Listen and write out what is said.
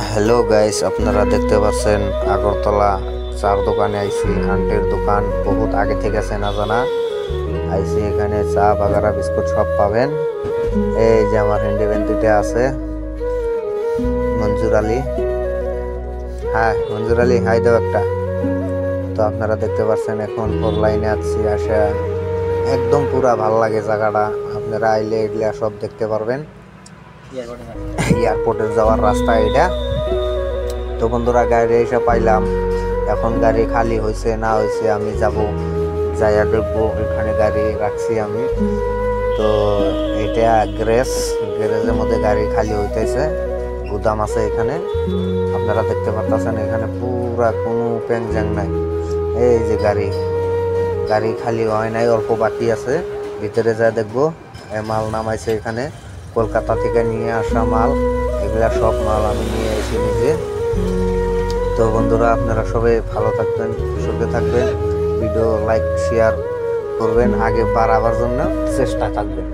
Hello guys, আপনারা দেখতে পাচ্ছেন আগরতলা চার দোকানে আইসি। আন্টির দোকান বহুত আগে থেকে চেনা জানা। আইসি এখানে চা বাগারা বিস্কুট সব পাবেন। এই যে আমার হিন্দি বেন্দিতে আছে মঞ্জুর আলী। হ্যাঁ মঞ্জুর আলী, হাই দাও একটা। তো আপনারা দেখতে পাচ্ছেন এখন 4 লাইনে আছি আসা। একদম পুরা ভাল লাগে জায়গাটা। আপনারা আইলে এগুলা সব দেখতে পারবেন। এয়ারপোর্টের যাওয়ার রাস্তা এটা। তো বন্ধুরা গাড়ি এসে পাইলাম, এখন গাড়ি খালি হয়েছে না হয়েছে আমি যাব, যাইয়া দেখবো। এখানে গাড়ি রাখছি আমি। তো এটা গ্যারেজের মধ্যে গাড়ি খালি হইতেছে, গুদাম আছে এখানে। আপনারা দেখতে পাচ্ছেন এখানে পুরা কোনো প্যাংজ্যাং নাই। এই যে গাড়ি গাড়ি খালি হয় নাই, অল্প বাকি আছে। ভিতরে যা দেখবো মাল নামাইছে এখানে, কলকাতা থেকে নিয়ে আসা মাল। এগুলা সব মাল আমি নিয়ে এসে নিজে। তো বন্ধুরা আপনারা সবাই ভালো থাকবেন, সুখে থাকবেন। ভিডিও লাইক শেয়ার করবেন, আগে বাড়াবার জন্য চেষ্টা থাকবেন।